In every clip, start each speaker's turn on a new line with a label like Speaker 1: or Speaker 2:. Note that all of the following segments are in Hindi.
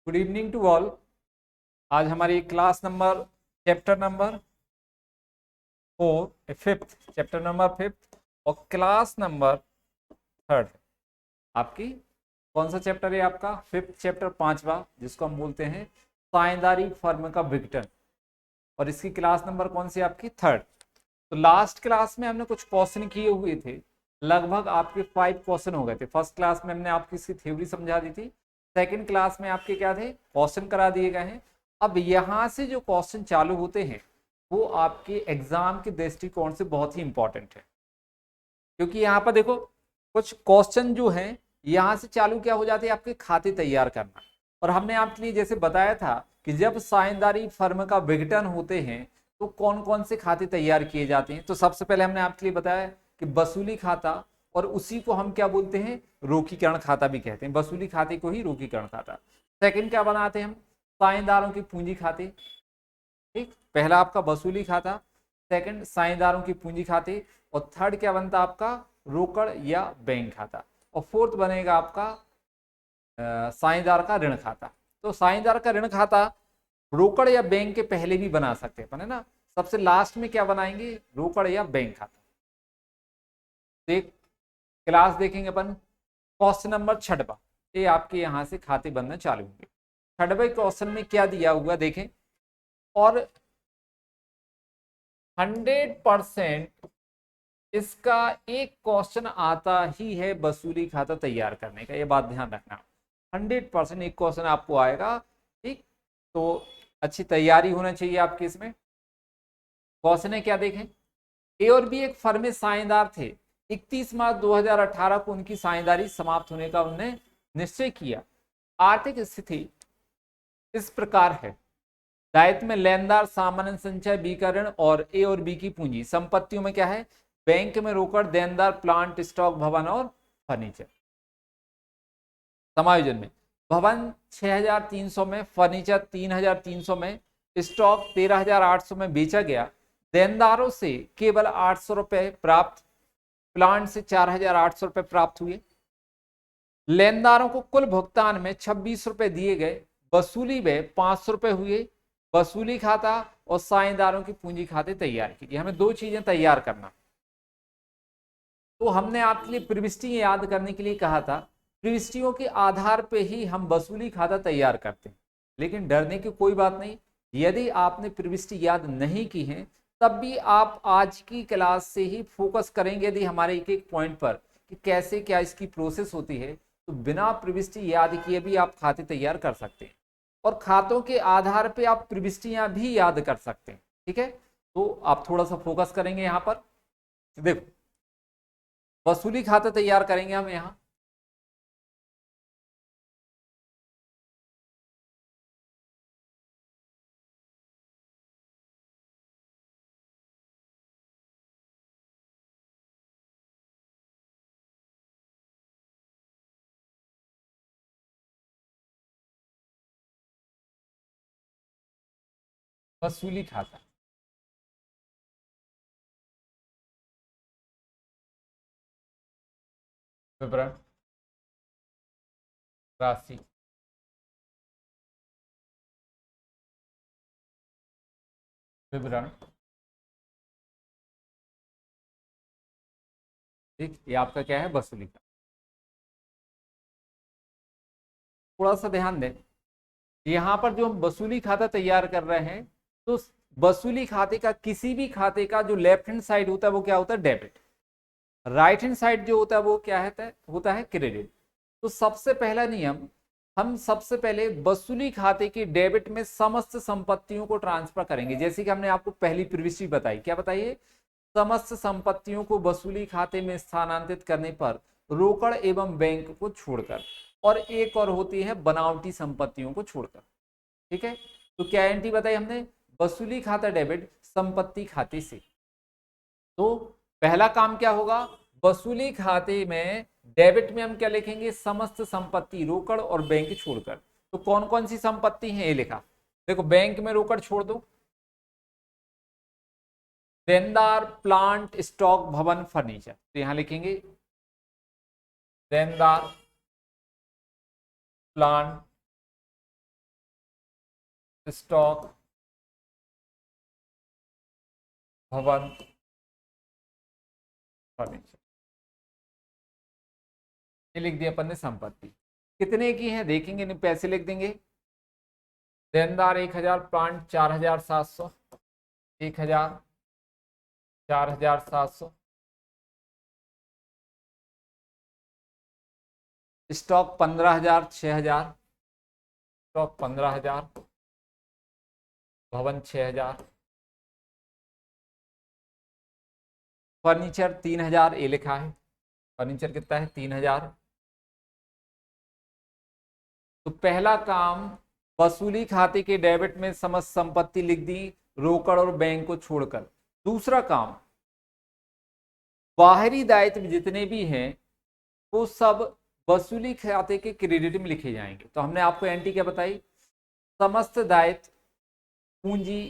Speaker 1: Good evening to all. आज हमारी class number chapter number 4 fifth chapter number 5 और क्लास नंबर 3 आपकी कौन सा चैप्टर है? आपका 5th चैप्टर, पांचवा, जिसको हम बोलते हैं साझेदारी फर्म का विघटन। और इसकी क्लास नंबर कौन सी? आपकी 3rd। तो लास्ट क्लास में हमने कुछ क्वेश्चन किए हुए थे, लगभग आपके 5 क्वेश्चन हो गए थे। फर्स्ट क्लास में हमने आपकी इसकी थ्योरी समझा दी थी, सेकंड क्लास में आपके क्या थे, क्वेश्चन करा दिए गए हैं। अब यहाँ से जो क्वेश्चन चालू होते हैं वो आपके एग्जाम के दृष्टिकोण से बहुत ही इंपॉर्टेंट है, क्योंकि यहाँ पर देखो कुछ क्वेश्चन जो है यहाँ से चालू क्या हो जाते हैं, आपके खाते तैयार करना। और हमने आपके लिए जैसे बताया था कि जब साझेदारी फर्म का विघटन होते हैं तो कौन कौन से खाते तैयार किए जाते हैं। तो सबसे पहले हमने आपके लिए बताया कि वसूली खाता, और उसी को हम क्या बोलते हैं, रोकीकरण खाता भी कहते हैं। वसूली खाते को ही रोकीकरण खाता। सेकंड क्या बनाते हैं हम, साझेदारों की पूंजी खाते। ठीक, पहला आपका वसूली खाता, सेकंड साझेदारों की पूंजी खाते, और थर्ड क्या बनता आपका, रोकड़ या बैंक खाता, और फोर्थ बनेगा आपका साझेदार का ऋण खाता। तो साझेदार का ऋण खाता रोकड़ या बैंक के पहले भी बना सकते हैं, है ना। सबसे लास्ट में क्या बनाएंगे, रोकड़ या बैंक खाता। देख क्लास देखेंगे अपन क्वेश्चन नंबर 6, ये आपके यहां से खाते बनना चालू होंगे। 6वें क्वेश्चन में क्या दिया हुआ देखें, और 100% इसका एक क्वेश्चन आता ही है वसूली खाता तैयार करने का, ये बात ध्यान रखना। 100% एक क्वेश्चन आपको आएगा। ठीक, तो अच्छी तैयारी होना चाहिए आपकी इसमें। क्वेश्चन है क्या देखें, ए और बी एक फर्म में साझेदार थे। 31 मार्च 2018 को उनकी साझेदारी समाप्त होने का उन्होंने निश्चय किया। आर्थिक स्थिति इस प्रकार है, दायित्व में लेनदार सामान्य संचय, बी का ऋण और ए और बी की पूंजी। संपत्तियों में क्या है, बैंक में रोकड़, देनदार प्लांट, स्टॉक, भवन और फर्नीचर। समायोजन में भवन 6300 में, फर्नीचर 3300 में, स्टॉक 13800 में बेचा गया। देनदारों से केवल 800 रुपए प्राप्त, प्लांट से 4800 रुपए प्राप्त हुए। लेनदारों को कुल भुगतान में 26 रुपए दिए गए। वसूली में 500 रुपए हुए। वसूली खाता और साझेदारों की पूंजी खाते तैयार कीजिए। हमें दो चीजें तैयार करना। तो हमने आपके लिए प्रविष्टि याद करने के लिए कहा था, प्रविष्टियों के आधार पे ही हम वसूली खाता तैयार करते हैं। लेकिन डरने की कोई बात नहीं, यदि आपने प्रविष्टि याद नहीं की है तब भी आप आज की क्लास से ही फोकस करेंगे यदि हमारे एक एक पॉइंट पर कि कैसे क्या इसकी प्रोसेस होती है, तो बिना प्रविष्टि याद किए भी आप खाते तैयार कर सकते हैं, और खातों के आधार पे आप प्रविष्टियां भी याद कर सकते हैं। ठीक है, तो आप थोड़ा सा फोकस करेंगे यहाँ पर। देखो वसूली खाता तैयार करेंगे हम यहाँ। वसूली खाता, विवरण, राशि, विवरण। ठीक, ये आपका क्या है, वसूली का। थोड़ा सा ध्यान दें, यहाँ पर जो हम वसूली खाता तैयार कर रहे हैं, तो वसूली खाते का किसी भी खाते का जो लेफ्ट हैंड साइड होता है वो क्या होता है, डेबिट। राइट हैंड साइड जो होता है वो क्या होता है क्रेडिट। तो सबसे पहला नियम, हम सबसे पहले वसूली खाते की डेबिट में समस्त संपत्तियों को ट्रांसफर करेंगे। जैसे कि हमने आपको पहली प्रविष्टि बताई, क्या बताइए, समस्त संपत्तियों को वसूली खाते में स्थानांतरित करने पर रोकड़ एवं बैंक को छोड़कर, और एक और होती है बनावटी संपत्तियों को छोड़कर। ठीक है, तो क्या एंट्री बताई हमने, वसूली खाता डेबिट संपत्ति खाते से। तो पहला काम क्या होगा, वसूली खाते में डेबिट में हम क्या लिखेंगे, समस्त संपत्ति रोकड़ और बैंक छोड़कर। तो कौन कौन सी संपत्ति है ये लिखा, देखो बैंक में रोकड़ छोड़ दो, देनदार प्लांट स्टॉक भवन फर्नीचर, तो यहां लिखेंगे देनदार प्लांट स्टॉक, भवन, फर्नीचर, ये लिख दिया अपन ने संपत्ति। कितने की है देखेंगे, नहीं पैसे लिख देंगे। देनदार 1000, प्लांट 4700, 1000, 4700, स्टॉक 15000, 6000, स्टॉक 15000, भवन 6000, फर्नीचर 3000, ये लिखा है। फर्नीचर कितना है? 3000। तो पहला काम, वसूली खाते के डेबिट में समस्त संपत्ति लिख दी, रोकड़ और बैंक को छोड़कर। दूसरा काम, बाहरी दायित्व जितने भी हैं वो सब वसूली खाते के क्रेडिट में लिखे जाएंगे। तो हमने आपको एंट्री क्या बताई? समस्त दायित्व पूंजी,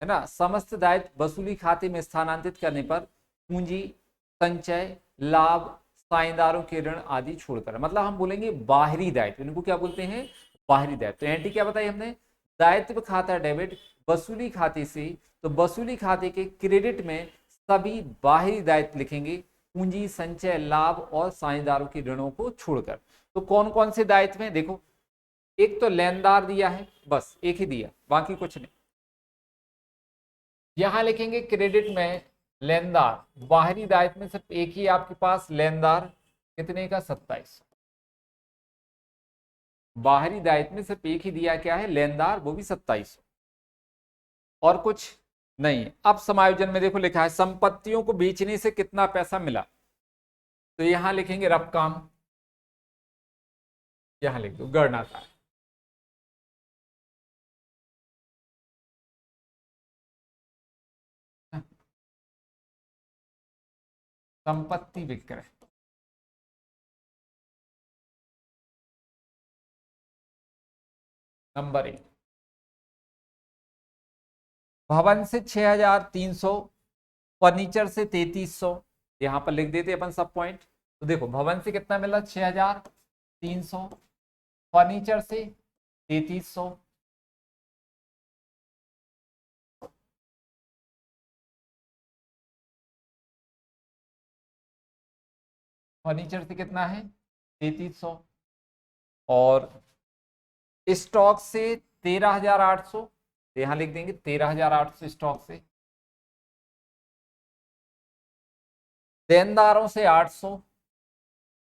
Speaker 1: है ना, समस्त दायित्व वसूली खाते में स्थानांतरित करने पर पूंजी, संचय, लाभ, साझेदारों के ऋण आदि छोड़कर, मतलब हम बोलेंगे बाहरी दायित्व, इनको क्या बोलते हैं? बाहरी दायित्व। तो एंट्री क्या बताई हमने? दायित्व खाता डेबिट वसूली खाते से, तो वसूली खाते के क्रेडिट में सभी बाहरी दायित्व लिखेंगे, पूंजी, संचय, लाभ और साझेदारों के ऋणों को छोड़कर। तो कौन कौन से दायित्व हैं देखो, एक तो लेनदार दिया है, बस एक ही दिया, बाकी कुछ नहीं। यहां लिखेंगे क्रेडिट में लेनदार, बाहरी दायित्व में सिर्फ एक ही आपके पास लेनदार, कितने का? 2700। बाहरी दायित्व में सिर्फ एक ही दिया, क्या है? लेनदार, वो भी 2700, और कुछ नहीं। अब समायोजन में देखो लिखा है संपत्तियों को बेचने से कितना पैसा मिला, तो यहां लिखेंगे रकम, यहां लिख दो गणना का। संपत्ति विक्रय, नंबर 1। भवन से 6300, फर्नीचर से 3300, यहां पर लिख देते अपन सब पॉइंट। तो देखो भवन से कितना मिला? 6300, फर्नीचर से 3300, फर्नीचर से कितना है? 3300, और स्टॉक से 13800, यहां लिख देंगे 13800 स्टॉक से। देनदारों से 800,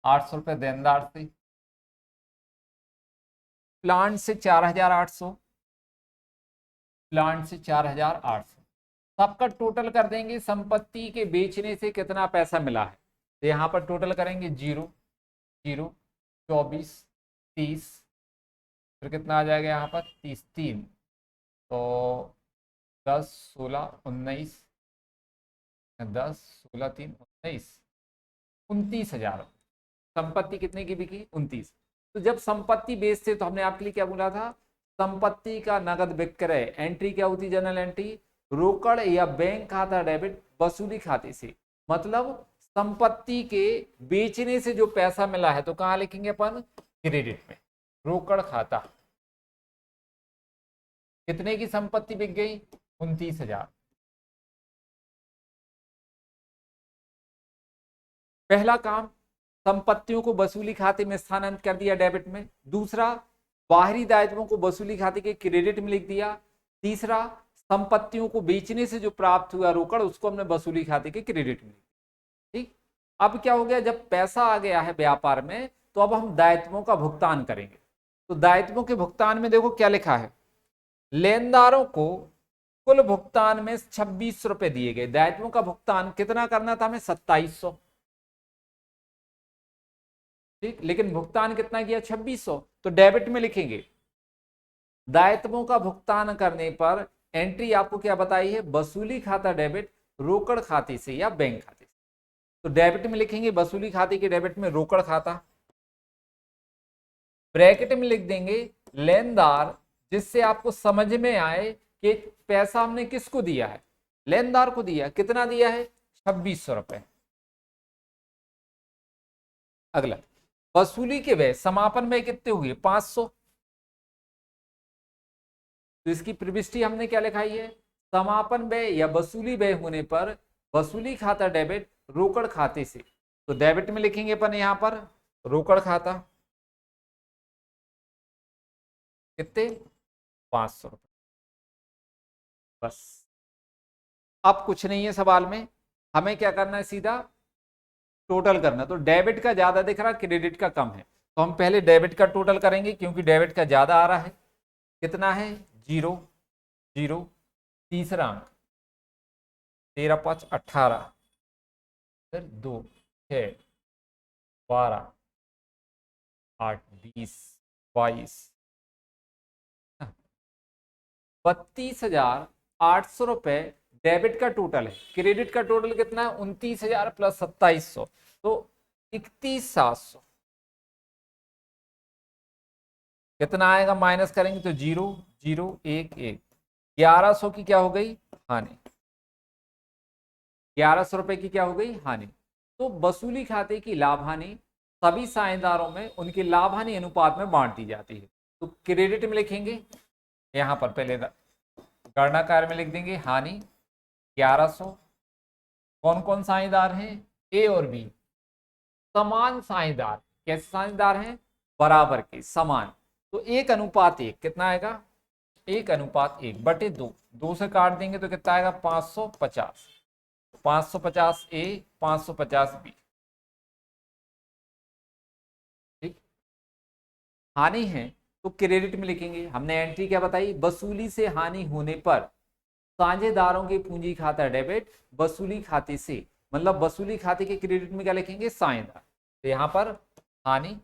Speaker 1: 800 रुपए देनदार से। प्लांट से 4800, प्लांट से 4800, सबका टोटल कर देंगे, संपत्ति के बेचने से कितना पैसा मिला है। तो यहां पर टोटल करेंगे 0, 0, 24, 30, फिर कितना आ जाएगा यहाँ पर? 30, 3, तो 10, 16, 19, 10, 16, 3, 19, 29,000। संपत्ति कितने की बिकी? 29। तो जब संपत्ति बेचते तो हमने आपके लिए क्या बोला था? संपत्ति का नगद विक्रय, एंट्री क्या होती? जनरल एंट्री, रोकड़ या बैंक खाता डेबिट वसूली खाते से, मतलब संपत्ति के बेचने से जो पैसा मिला है तो कहां लिखेंगे अपन? क्रेडिट में, रोकड़ खाता। कितने की संपत्ति बिक गई? 29,000। पहला काम, संपत्तियों को वसूली खाते में स्थानांतरित कर दिया डेबिट में। दूसरा, बाहरी दायित्वों को वसूली खाते के क्रेडिट में लिख दिया। तीसरा, संपत्तियों को बेचने से जो प्राप्त हुआ रोकड़ उसको हमने वसूली खाते के क्रेडिट में। ठीक, अब क्या हो गया? जब पैसा आ गया है व्यापार में तो अब हम दायित्वों का भुगतान करेंगे। तो दायित्वों के भुगतान में देखो क्या लिखा है, लेनदारों को कुल भुगतान में 2600 रुपए दिए गए। दायित्वों का भुगतान कितना करना था हमें? 2700। ठीक, लेकिन भुगतान कितना किया? 2600। तो डेबिट में लिखेंगे, दायित्वों का भुगतान करने पर एंट्री आपको क्या बताई है? वसूली खाता डेबिट रोकड़ खाते से या बैंक खाते से। तो डेबिट में लिखेंगे वसूली खाते के डेबिट में रोकड़ खाता, ब्रैकेट में लिख देंगे लेनदार, जिससे आपको समझ में आए कि पैसा हमने किसको दिया है? लेनदार को दिया। कितना दिया है? 2600 रुपए। अगला, वसूली के व्यय, समापन व्यय कितने हुए? 500। तो इसकी प्रविष्टि हमने क्या लिखाई है, समापन व्यय या वसूली व्यय होने पर वसूली खाता डेबिट रोकड़ खाते से। तो डेबिट में लिखेंगे अपन यहां पर रोकड़ खाता कितने 500 रुपए। बस अब कुछ नहीं है सवाल में, हमें क्या करना है, सीधा टोटल करना। तो डेबिट का ज्यादा दिख रहा, क्रेडिट का कम है, तो हम पहले डेबिट का टोटल करेंगे क्योंकि डेबिट का ज्यादा आ रहा है। कितना है 0 0, तीसरा अंक 13 5 18, फिर 2 6 12 8 20 22, 32,800 रुपए डेबिट का टोटल है। क्रेडिट का टोटल कितना है 29,000 प्लस 2700, तो 31,700। कितना आएगा, माइनस करेंगे तो 0 0 1 1, 1100 की क्या हो गई हानि, 1100 रुपए की क्या हो गई हानि। तो वसूली खाते की लाभ हानि सभी साझेदारों में उनकी लाभ हानि अनुपात में बांट दी जाती है। तो क्रेडिट में लिखेंगे, यहां पर पहले गणना कार्य में लिख देंगे हानि 1100। कौन कौन साझेदार हैं, ए और बी समान साझेदार। कैसे साझेदार हैं, बराबर के समान। तो 1:1 कितना आएगा, 1:1 बटे 2, 2 से काट देंगे तो कितना आएगा 550, 550 ए 550 बी। ठीक, हानि है तो क्रेडिट में लिखेंगे। हमने एंट्री क्या बताई, वसूली से हानि होने पर साझेदारों के पूंजी खाता डेबिट वसूली खाते से, मतलब वसूली खाते के क्रेडिट में क्या लिखेंगे साझेदार। तो यहां पर हानि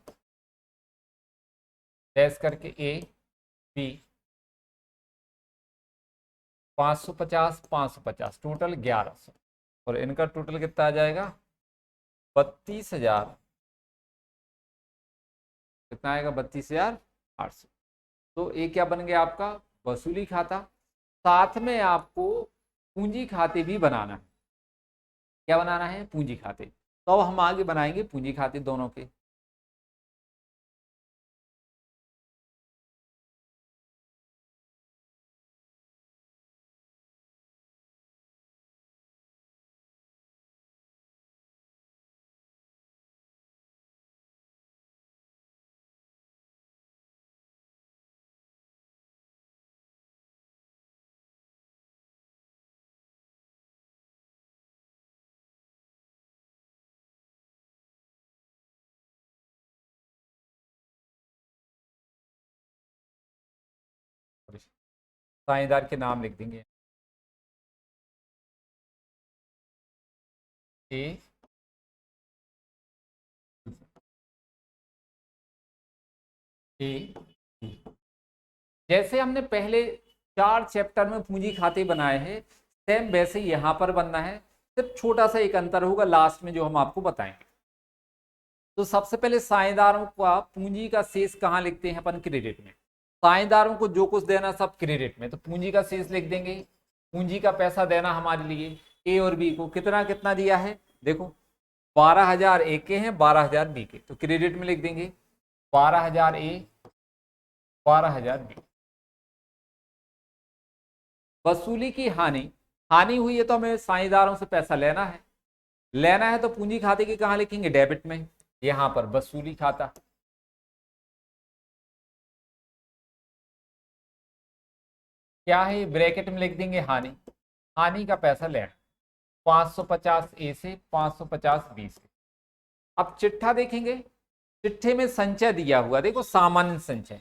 Speaker 1: डैश करके ए बी 550 550 टोटल 1100, और इनका टोटल कितना आ जाएगा 32,000, कितना आएगा 32,800। तो ये क्या बन गया आपका वसूली खाता। साथ में आपको पूंजी खाते भी बनाना है। क्या बनाना है, पूंजी खाते। तो अब हम आगे बनाएंगे पूंजी खाते दोनों के। साझेदार के नाम लिख देंगे ए ए, जैसे हमने पहले 4 चैप्टर में पूंजी खाते बनाए हैं, सेम वैसे ही यहां पर बनना है। सिर्फ छोटा सा एक अंतर होगा लास्ट में जो हम आपको बताएंगे। तो सबसे पहले साझेदारों का पूंजी का शेष कहाँ लिखते हैं अपन, क्रेडिट में। साझेदारों को जो कुछ देना सब क्रेडिट में, तो पूंजी का शेष लिख देंगे। पूंजी का पैसा देना हमारे लिए ए और बी को कितना कितना दिया है, देखो 12,000 ए के हैं, 12,000 बी के, तो क्रेडिट में लिख देंगे 12,000 ए 12,000 बी। वसूली की हानि, हानि हुई है तो हमें साझेदारों से पैसा लेना है। लेना है तो पूंजी खाते की कहाँ लिखेंगे, डेबिट में, यहां पर वसूली खाता। क्या है, ब्रैकेट में लिख देंगे हानि, हानि का पैसा लेना 550 ए से 550 बी से। अब चिट्ठा देखेंगे, चिट्ठे में संचय दिया हुआ, देखो सामान्य संचय।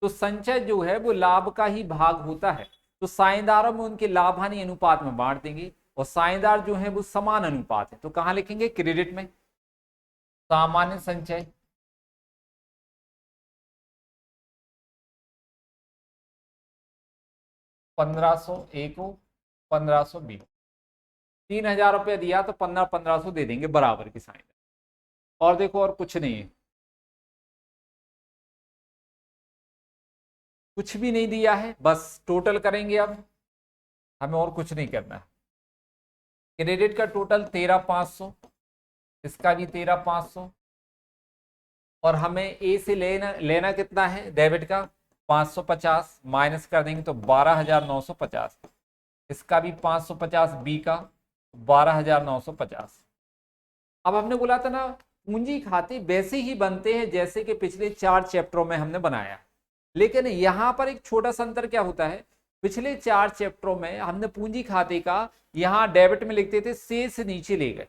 Speaker 1: तो संचय जो है वो लाभ का ही भाग होता है, तो साझेदारों में उनके लाभ हानि अनुपात में बांट देंगे, और साझेदार जो है वो समान अनुपात है, तो कहां लिखेंगे क्रेडिट में। सामान्य संचय 1500 ए को 1500 बी, 3,000 रुपया दिया तो 1500 दे देंगे बराबर की साइन। और देखो और कुछ नहीं है, कुछ भी नहीं दिया है, बस टोटल करेंगे। अब हमें और कुछ नहीं करना है। क्रेडिट का टोटल 13,500, इसका भी 13,500, और हमें ए से लेना कितना है डेबिट का 550 माइनस कर देंगे तो 12,950, इसका भी 550 बी का 12,950। अब हमने बोला था ना पूंजी खाते वैसे ही बनते हैं जैसे कि पिछले 4 चैप्टरों में हमने बनाया, लेकिन यहां पर एक छोटा सा अंतर क्या होता है, पिछले 4 चैप्टरों में हमने पूंजी खाते का यहां डेबिट में लिखते थे, शेष नीचे ले गए,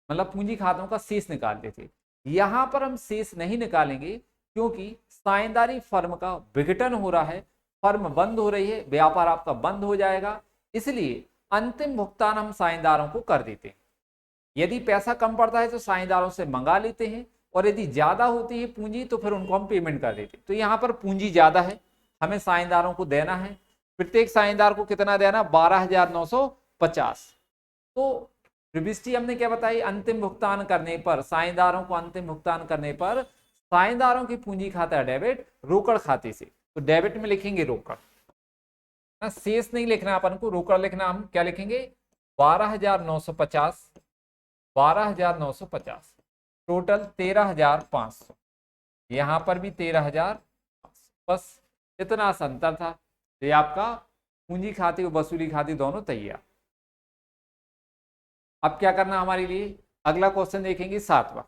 Speaker 1: मतलब पूंजी खातों का शेष निकालते थे। यहां पर हम शेष नहीं निकालेंगे क्योंकि साझेदारी फर्म का विघटन हो रहा है, फर्म बंद हो रही है, व्यापार आपका बंद हो जाएगा, इसलिए अंतिम भुगतान हम साझेदारों को कर देते हैं। यदि पैसा कम पड़ता है तो साझेदारों से मंगा लेते हैं, और यदि ज्यादा होती है पूंजी तो फिर उनको हम पेमेंट कर देते हैं। तो यहाँ पर पूंजी ज्यादा है, हमें साझेदारों को देना है, प्रत्येक साझेदार को कितना देना, 12,950। तो प्रविष्टि हमने क्या बताई, अंतिम भुगतान करने पर साझेदारों को अंतिम भुगतान करने पर साझेदारों की पूंजी खाता डेबिट रोकड़ खाते से, तो डेबिट में लिखेंगे रोकड़, शेष नहीं लिखना अपन को, रोकड़ लिखना। हम क्या लिखेंगे, 12,950, 12,950, टोटल 13,500, यहां पर भी 13,500, बस इतना सा अंतर था। तो ये आपका पूंजी खाते और वसूली खाते दोनों तैयार। अब क्या करना हमारे लिए, अगला क्वेश्चन देखेंगे 7वां।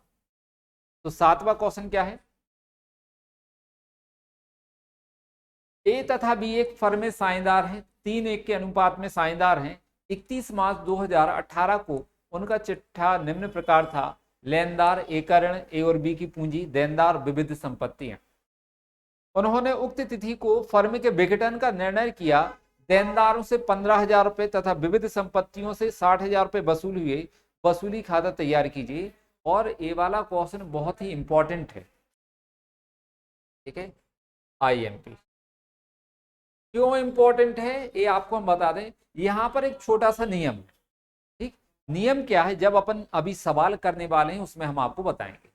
Speaker 1: तो 7वां क्वेश्चन क्या है, ए तथा बी एक फर्म में साझेदार हैं, 3:1 के अनुपात में साझेदार हैं। 31 मार्च 2018 को उनका चिट्ठा निम्न प्रकार था, लेनदार एक ऋण, ए और बी की पूंजी, देनदार विविध संपत्तियां। उन्होंने उक्त तिथि को फर्म के विघटन का निर्णय किया, देनदारों से 15,000 रुपए तथा विविध संपत्तियों से 60,000 रुपए वसूल हुए, वसूली खाता तैयार कीजिए। और ये वाला क्वेश्चन बहुत ही इंपॉर्टेंट है, ठीक है, आईएमपी। क्यों इंपॉर्टेंट है ये आपको हम बता दें, यहां पर एक छोटा सा नियम है, ठीक, नियम क्या है, जब अपन अभी सवाल करने वाले हैं उसमें हम आपको बताएंगे,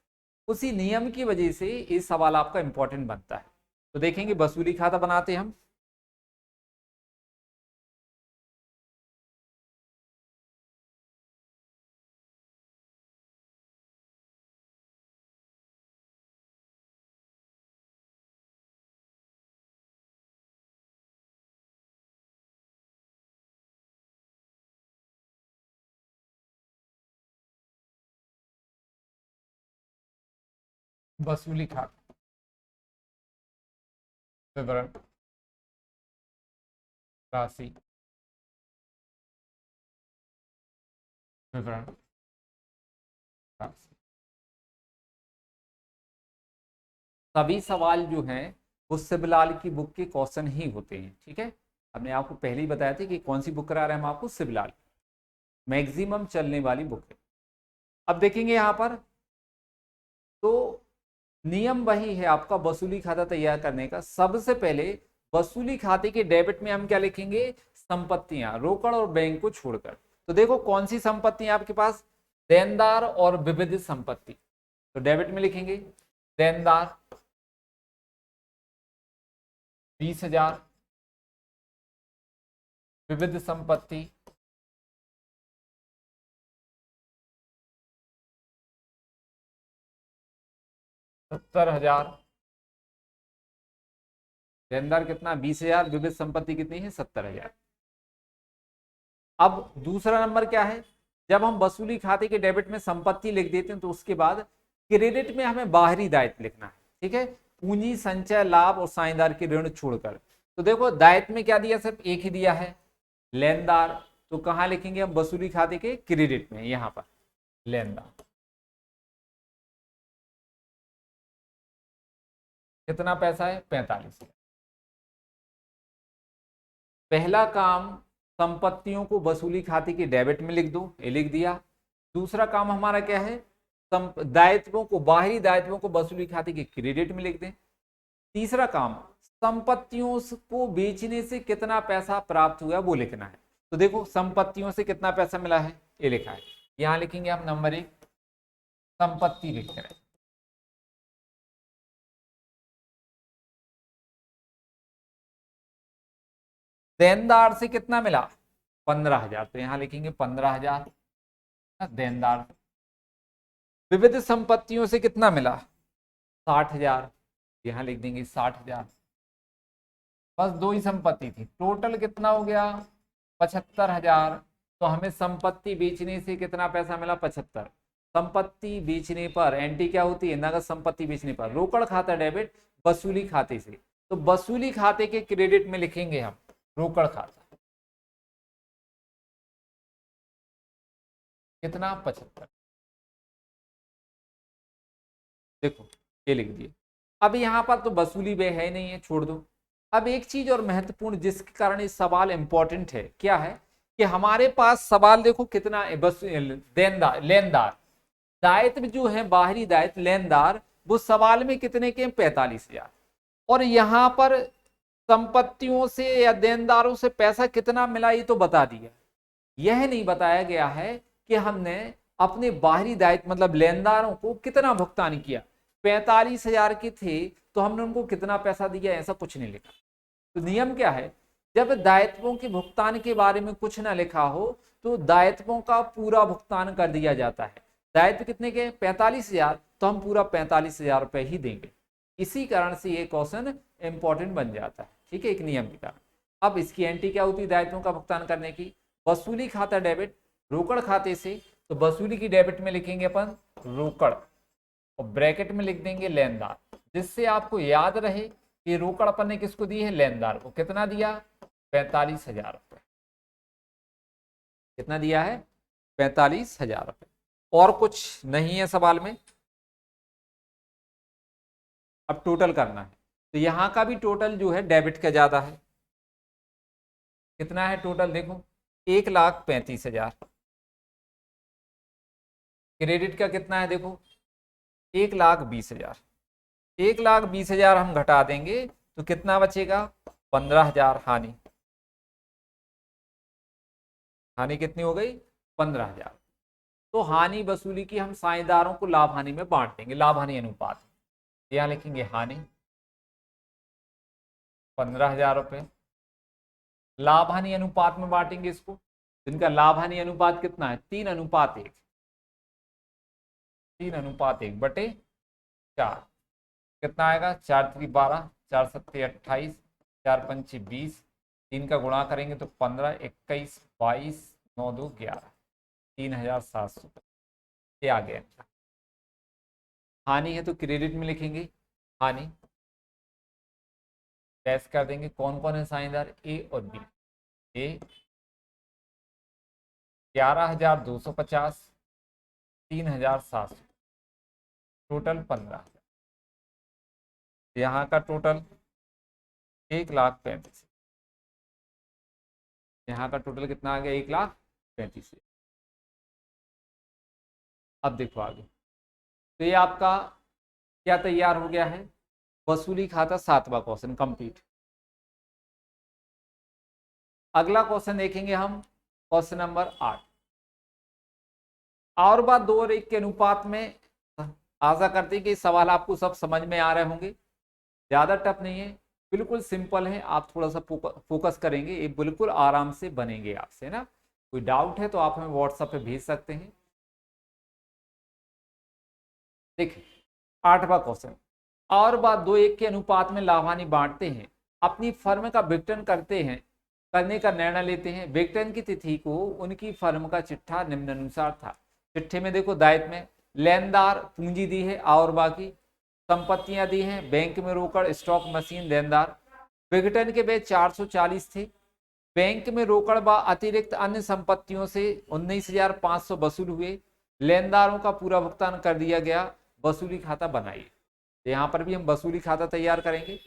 Speaker 1: उसी नियम की वजह से ये सवाल आपका इंपॉर्टेंट बनता है। तो देखेंगे वसूली खाता बनाते हम, वसूली खाता विवरण, राशि विवरण, राशि। सभी सवाल जो हैं वो सिबलाल की बुक के क्वेश्चन ही होते हैं, ठीक है, हमने आपको पहले ही बताया था कि कौन सी बुक करा रहे हैं हम आपको, सिबलाल, मैक्सिमम चलने वाली बुक है। अब देखेंगे यहां पर, तो नियम वही है आपका वसूली खाता तैयार करने का। सबसे पहले वसूली खाते के डेबिट में हम क्या लिखेंगे, संपत्तियां, रोकड़ और बैंक को छोड़कर। तो देखो कौन सी संपत्तियां आपके पास, देनदार और विविध संपत्ति, तो डेबिट में लिखेंगे देनदार 20,000, विविध संपत्ति 70,000, देनदार कितना 20,000, विविध संपत्ति कितनी है 70,000। अब दूसरा नंबर क्या है, जब हम वसूली खाते के डेबिट में संपत्ति लिख देते हैं तो उसके बाद क्रेडिट में हमें बाहरी दायित्व लिखना है, ठीक है, पूंजी, संचय, लाभ और साझेदार के ऋण छोड़कर। तो देखो दायित्व में क्या दिया, सिर्फ एक ही दिया है, लेनदार, तो कहां लिखेंगे हम, वसूली खाते के क्रेडिट में, यहां पर लेनदार। कितना पैसा है, 45। पहला काम संपत्तियों को वसूली खाते के डेबिट में लिख दो, ये लिख दिया। दूसरा काम हमारा क्या है, दायित्वों को, बाहरी दायित्वों को वसूली खाते के क्रेडिट में लिख दें। तीसरा काम संपत्तियों को बेचने से कितना पैसा प्राप्त हुआ वो लिखना है। तो देखो संपत्तियों से कितना पैसा मिला है ये लिखा है, यहां लिखेंगे हम नंबर 1 संपत्ति लिख रहे हैं। देनदार से कितना मिला, 15,000, तो यहां लिखेंगे 15,000 देनदार। विविध संपत्तियों से कितना मिला, 60,000, यहां लिख देंगे 60,000। बस दो ही संपत्ति थी, टोटल कितना हो गया 75,000। तो हमें संपत्ति बेचने से कितना पैसा मिला 75। संपत्ति बेचने पर एंट्री क्या होती है, नगद संपत्ति बेचने पर रोकड़ खाता डेबिट वसूली खाते से। तो वसूली खाते के क्रेडिट में लिखेंगे हम रोकड़ खाता, कितना 75। देखो ये लिख दिए। अब यहाँ पर तो वसूली व्यय है नहीं है, छोड़ दो। अब एक चीज और महत्वपूर्ण जिसके कारण ये सवाल इंपॉर्टेंट है, क्या है कि हमारे पास सवाल देखो कितना है, देनदार लेनदार दायित्व जो है, बाहरी दायित्व लेनदार, वो सवाल में कितने के 45,000। और यहाँ पर संपत्तियों से या देनदारों से पैसा कितना मिला ये तो बता दिया, यह नहीं बताया गया है कि हमने अपने बाहरी दायित्व मतलब लेनदारों को कितना भुगतान किया। 45,000 के थे तो हमने उनको कितना पैसा दिया, ऐसा कुछ नहीं लिखा। तो नियम क्या है, जब दायित्वों के भुगतान के बारे में कुछ ना लिखा हो तो दायित्वों का पूरा भुगतान कर दिया जाता है। दायित्व कितने के 45,000, तो हम पूरा 45,000 रुपए ही देंगे। इसी कारण से ये क्वेश्चन इंपॉर्टेंट बन जाता है, ठीक है, एक नियम के कारण। अब इसकी एंट्री क्या होती है दायित्वों का भुगतान करने की, वसूली खाता डेबिट रोकड़ खाते से। तो वसूली की डेबिट में लिखेंगे अपन रोकड़ और ब्रैकेट में लिख देंगे लेनदार, जिससे आपको याद रहे कि रोकड़ अपन ने किसको दी है, लेनदार को। कितना दिया 45,000 रुपए, कितना दिया है 45,000 रुपए। और कुछ नहीं है सवाल में। अब टोटल करना है, तो यहां का भी टोटल जो है डेबिट का ज्यादा है। कितना है टोटल देखो 1,35,000। क्रेडिट का कितना है देखो 1,20,000। 1,20,000 हम घटा देंगे तो कितना बचेगा 15,000 हानि। हानि कितनी हो गई 15,000। तो हानि वसूली की हम साझेदारों को लाभ हानि में बांट देंगे, लाभ हानि अनुपात। यहां लिखेंगे हानि 15,000 रुपए, लाभ हानि अनुपात में बांटेंगे इसको। जिनका लाभ हानि अनुपात कितना है 3:1। 3:1/4 कितना आएगा 4×3 = 12, 4×7 = 28, 4×5 = 20। 3 का गुणा करेंगे तो 15, 21, 22, 9, 2, 11, 3,700। ये आ गया। हानि है तो क्रेडिट में लिखेंगे हानि, टैक्स कर देंगे। कौन कौन है साझेदार ए और बी। ए 11,250, 3,700, टोटल 15,000। यहाँ का टोटल 1,35,000। यहाँ का टोटल कितना आ गया 1,35,000। अब देखो आगे, तो ये आपका क्या तैयार हो गया है, वसूली खाता 7वां क्वेश्चन कंप्लीट। अगला क्वेश्चन देखेंगे हम, क्वेश्चन नंबर 8। और बात 2 और 1 के अनुपात में। आशा करते हैं कि सवाल आपको सब समझ में आ रहे होंगे, ज्यादा टफ नहीं है, बिल्कुल सिंपल है। आप थोड़ा सा फोकस करेंगे ये बिल्कुल आराम से बनेंगे आपसे ना। कोई डाउट है तो आप हमें व्हाट्सएप पे भेज सकते हैं। देखिए 8वां क्वेश्चन, और बात 2:1 के अनुपात में लाभानी बांटते हैं, अपनी फर्म का विघटन करते हैं, करने का निर्णय लेते हैं। विघटन की तिथि को उनकी फर्म का चिट्ठा निम्नानुसार था। चिट्ठे में देखो दायित्व में लेनदार पूंजी दी है और बाकी संपत्तियां दी हैं, बैंक में रोकड़ स्टॉक मशीन देनदार। विघटन के वे 440 थे। बैंक में रोकड़ व अतिरिक्त अन्य संपत्तियों से 19,500 वसूल हुए। लेनदारों का पूरा भुगतान कर दिया गया। वसूली खाता बनाइए। यहाँ पर भी हम वसूली खाता तैयार करेंगे।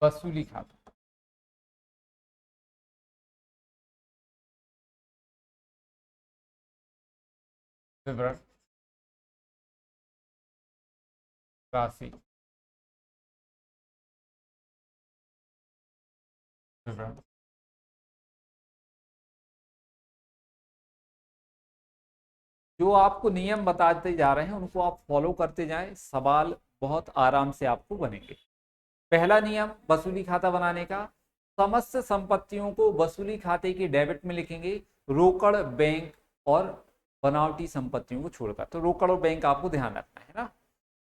Speaker 1: वसूली खाता विवरण राशि विवरण जो आपको नियम बताते जा रहे हैं उनको आप फॉलो करते जाएं, सवाल बहुत आराम से आपको बनेंगे। पहला नियम वसूली खाता बनाने का, समस्त संपत्तियों को वसूली खाते की डेबिट में लिखेंगे, रोकड़, बैंक और बनावटी संपत्तियों को छोड़कर। तो रोकड़ और बैंक आपको ध्यान रखना है ना।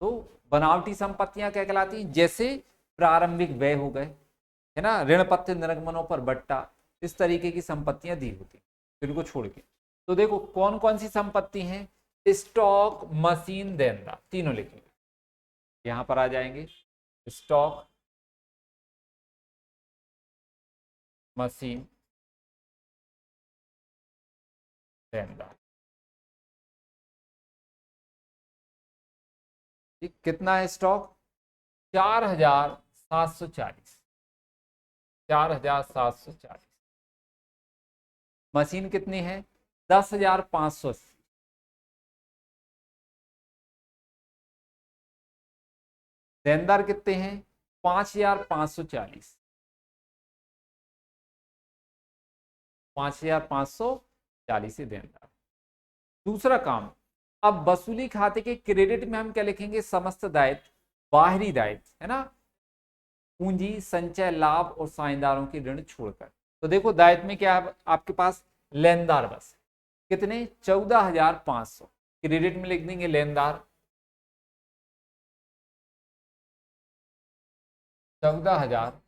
Speaker 1: तो बनावटी संपत्तियां क्या कहलाती हैं, जैसे प्रारंभिक व्यय हो गए, है ना, ऋण पत्र निर्गमनों पर बट्टा, इस तरीके की संपत्तियां दी होती, इनको छोड़ के। तो देखो कौन कौन सी संपत्ति है, स्टॉक, मशीन, देनदार, तीनों लिखेंगे। यहां पर आ जाएंगे, स्टॉक, मशीन, देनदार। ठीक, कितना है स्टॉक, 4740, 4740। मशीन कितनी है, 10,580। देनदार कितने हैं, 5,540, 5,540 ही देनदार। दूसरा काम, अब वसूली खाते के क्रेडिट में हम क्या लिखेंगे, समस्त दायित्व, बाहरी दायित्व, है ना, पूंजी, संचय, लाभ और साझेदारों की ऋण छोड़कर। तो देखो दायित्व में क्या है आपके पास, लेनदार बस, कितने, 14,500। क्रेडिट में लिख देंगे लेनदार, 14,500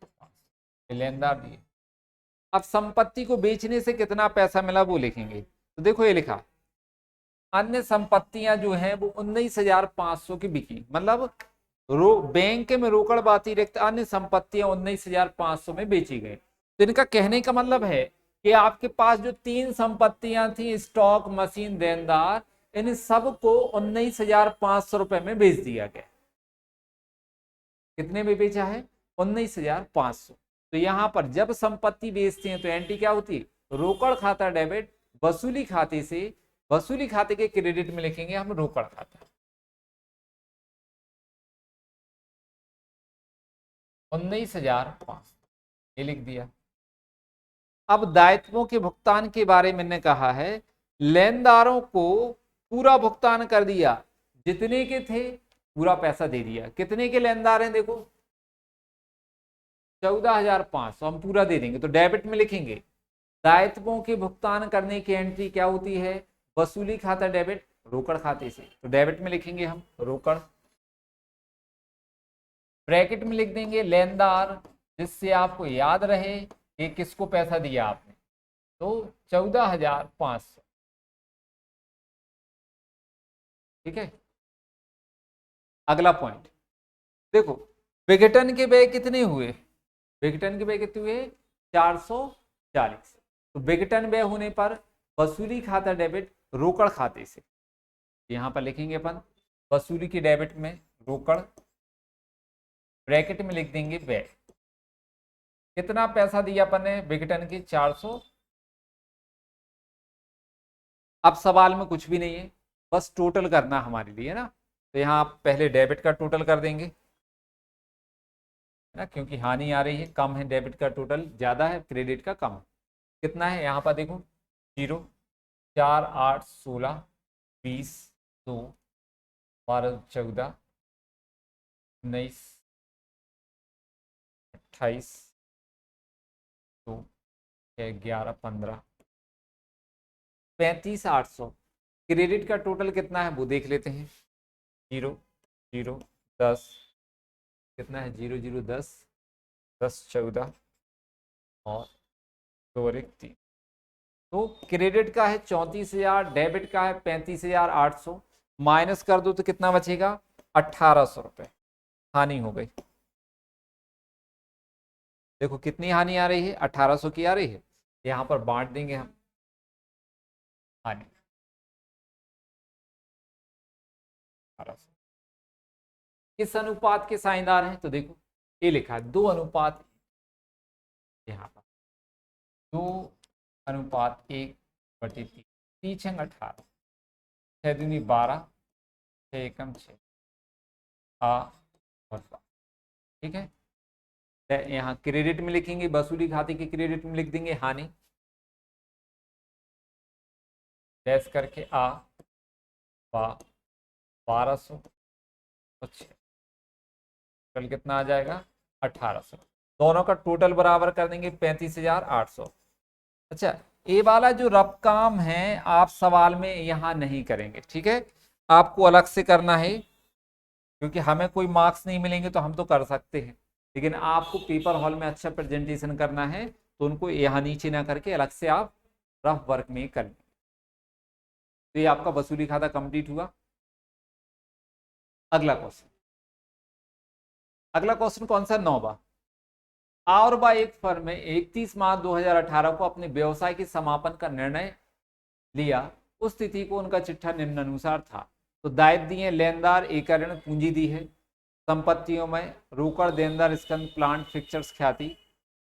Speaker 1: लेनदार दिए। अब संपत्ति को बेचने से कितना पैसा मिला वो लिखेंगे। तो देखो ये लिखा, अन्य संपत्तियां जो हैं वो 19,500 की बिकी, मतलब बैंक में रोकड़ अतिरिक्त अन्य संपत्तियां 19,500 में बेची गई। तो इनका कहने का मतलब है कि आपके पास जो तीन संपत्तियां थी, स्टॉक, मशीन, देनदार, इन सबको 19,500 रुपए में बेच दिया गया। कितने में बेचा है, 19,500। तो यहां पर जब संपत्ति बेचते हैं तो एंट्री क्या होती है, रोकड़ खाता डेबिट, वसूली खाते से, वसूली खाते के क्रेडिट में लिखेंगे हम रोकड़ खाता, 19,500, ये लिख दिया। अब दायित्वों के भुगतान के बारे में मैंने कहा है, लेनदारों को पूरा भुगतान कर दिया, जितने के थे पूरा पैसा दे दिया। कितने के लेनदार हैं, देखो 14,500 हम पूरा दे देंगे, तो डेबिट में लिखेंगे। दायित्वों के भुगतान करने की एंट्री क्या होती है, वसूली खाता डेबिट, रोकड़ खाते से, तो डेबिट में लिखेंगे हम रोकड़, ब्रैकेट में लिख देंगे लेनदार, जिससे आपको याद रहे कि किसको पैसा दिया आपने, तो 14,500। ठीक है, अगला पॉइंट देखो, विघटन के व्यय कितने हुए, विघटन के व्यय कितने हुए, 440। तो विघटन व्यय होने पर वसूली खाता डेबिट, रोकड़ खाते से, यहां पर लिखेंगे अपन वसूली की डेबिट में रोकड़, ब्रैकेट में लिख देंगे व्यय। कितना पैसा दिया अपन ने विघटन की, 400। अब सवाल में कुछ भी नहीं है, बस टोटल करना हमारे लिए ना। तो यहाँ आप पहले डेबिट का टोटल कर देंगे ना, क्योंकि हानि आ रही है, कम है, डेबिट का टोटल ज्यादा है, क्रेडिट का कम है। कितना है यहाँ पर देखो, 0, 4, 8, 16, 20, 2, 12, 14, 19, 28, 2, 11, 15, 35,800। क्रेडिट का टोटल कितना है वो देख लेते हैं, 0, 0, 10, कितना है, 0, 0, 10, 10, 14 और 2 और 1, 3। तो क्रेडिट का है 34,000, डेबिट का है 35,800, माइनस कर दो तो कितना बचेगा, 1,800 रुपये हानि हो गई। देखो कितनी हानि आ रही है, 1,800 की आ रही है। यहाँ पर बांट देंगे हम हानि, 1,800। किस अनुपात के साझेदार हैं, तो देखो ये लिखा है 2:1, यहाँ पर 2:1/3, 3 18, 6 दूनी 12, 6 एकम 6, आ और 5। ठीक है, यहाँ क्रेडिट में लिखेंगे, वसूली खाते के क्रेडिट में लिख देंगे हानि, डैश करके आ, 1200, टोटल कितना आ जाएगा 1800। दोनों का टोटल बराबर कर देंगे 35,800। अच्छा, ये वाला जो रफ काम है आप सवाल में यहां नहीं करेंगे, ठीक है, आपको अलग से करना है, क्योंकि हमें कोई मार्क्स नहीं मिलेंगे तो हम तो कर सकते हैं, लेकिन आपको पेपर हॉल में अच्छा प्रेजेंटेशन करना है तो उनको यहाँ नीचे ना करके अलग से आप रफ वर्क में कर लें। तो ये आपका वसूली खाता कंप्लीट हुआ। अगला क्वेश्चन, अगला क्वेश्चन कौन सा, 9वां। और बा एक फर्म में 31 मार्च 2018 को अपने व्यवसाय के समापन का निर्णय लिया, उस तिथि को उनका चिट्ठा निम्नानुसार था। तो दायित्व दिए, लेनदार एक ऋण पूंजी दी है, संपत्तियों में रोकड़, देनदार, स्कंद, प्लांट, फिक्चर्स, ख्याति।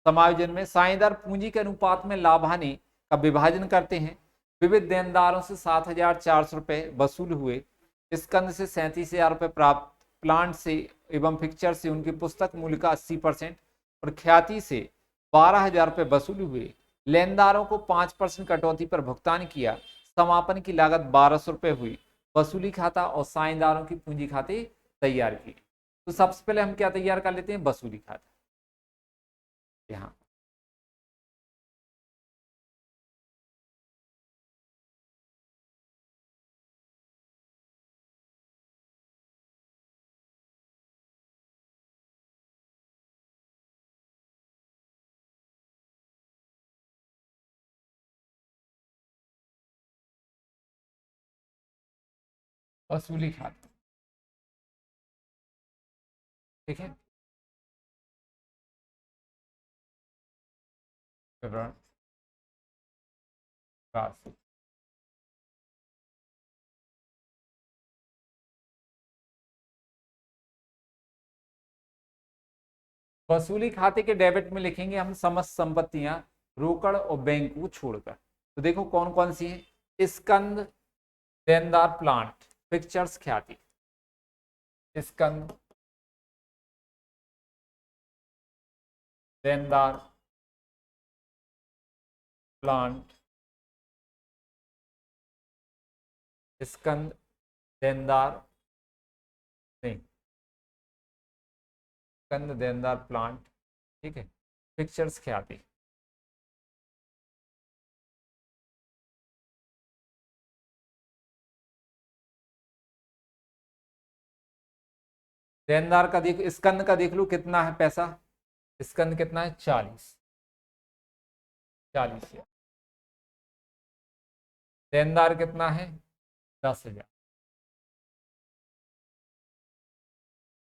Speaker 1: समायोजन में साझेदार पूंजी के अनुपात में लाभानी का विभाजन करते हैं। विविध देनदारों से 7,400 रुपये वसूल हुए, स्कंद से 37,000 रुपये प्राप्त, प्लांट से एवं फिक्चर से उनकी पुस्तक मूल्य का 80% और ख्याति से 12,000 रुपये वसूल हुए। लेनदारों को 5% कटौती पर भुगतान किया। समापन की लागत 1,200 रुपये हुई। वसूली खाता और साझेदारों की पूंजी खाते तैयार किए। तो सबसे पहले हम क्या तैयार कर लेते हैं, वसूली खाता। यहाँ वसूली खाता, ठीक है, विवरण राशि। वसूली खाते के डेबिट में लिखेंगे हम समस्त संपत्तियां रोकड़ और बैंक को छोड़कर। तो देखो कौन कौन सी है, स्कंद, देनदार, प्लांट, फिक्चर्स, ख्याति। स्कंद, देनदार, प्लांट, स्कंद, देनदार, नहीं, स्कंद, देनदार, प्लांट, ठीक है, फिक्चर्स, ख्याति। देनदार का देख, स्कंद का देख लो कितना है पैसा, स्कंद कितना है 40,000। देनदार कितना है 10,000।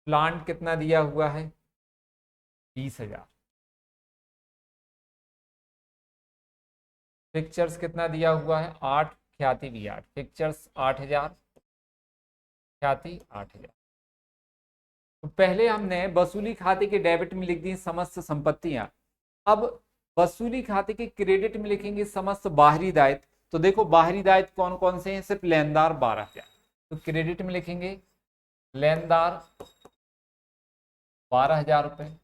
Speaker 1: प्लांट कितना दिया हुआ है 20,000। पिक्चर्स कितना दिया हुआ है 8, ख्याति भी 8, पिक्चर्स 8,000, ख्याति 8,000। तो पहले हमने वसूली खाते के डेबिट में लिख दी समस्त संपत्तियां। अब वसूली खाते के क्रेडिट में लिखेंगे समस्त बाहरी दायित्व। तो देखो बाहरी दायित्व कौन कौन से हैं, सिर्फ लेनदार 12,000। तो क्रेडिट में लिखेंगे लेनदार 12,000 रुपए।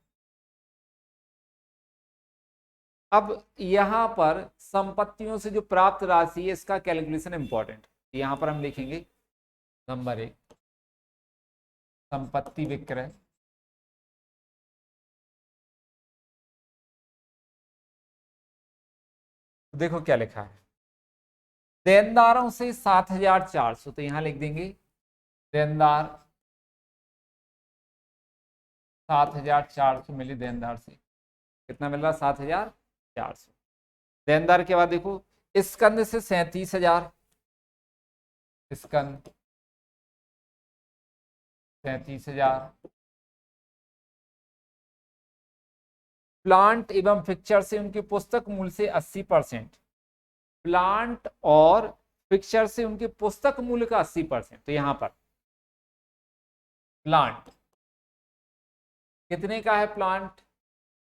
Speaker 1: अब यहां पर संपत्तियों से जो प्राप्त राशि है इसका कैलकुलेशन इंपॉर्टेंट, यहां पर हम लिखेंगे नंबर 1 संपत्ति विक्रय, देखो क्या लिखा है, देनदारों से 7,400, तो यहां लिख देंगे देनदार 7,400 मिली, देनदार से कितना मिल रहा 7,400। देनदार के बाद देखो स्कंद से 37,000, स्कंद 37,000। प्लांट एवं फिक्चर से उनकी पुस्तक मूल्य से 80%, प्लांट और फिक्चर से उनके पुस्तक मूल्य का 80%। तो यहां पर प्लांट कितने का है, प्लांट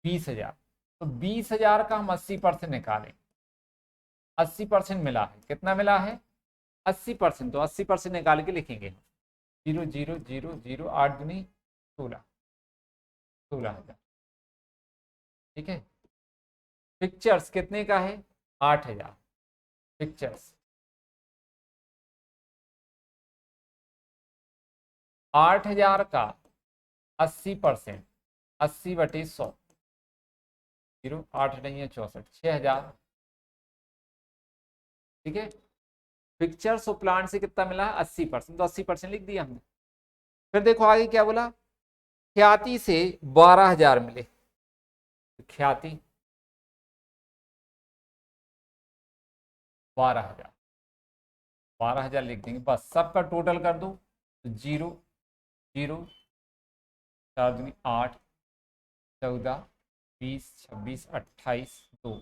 Speaker 1: 20,000। तो 20,000 का हम 80% निकालें, 80% मिला है, कितना मिला है 80%। तो 80% निकाल के लिखेंगे 0,0,0,0 8 दूनी 16, 16,000, ठीक है। पिक्चर्स कितने का है 8,000, पिक्चर्स 8,000 का 80%, 80/100, 8 नहीं है 64, 6,000। ठीक है, पिक्चर्स ऑफ प्लांट से कितना मिला? 80%, तो 80% लिख दिया हमने। फिर देखो आगे क्या बोला, ख्याति से 12,000 मिले, तो ख्याति 12,000, 12,000 लिख देंगे बस, सबका टोटल कर दो तो 0 0 4 दूनी 8, 14 20 26 28 2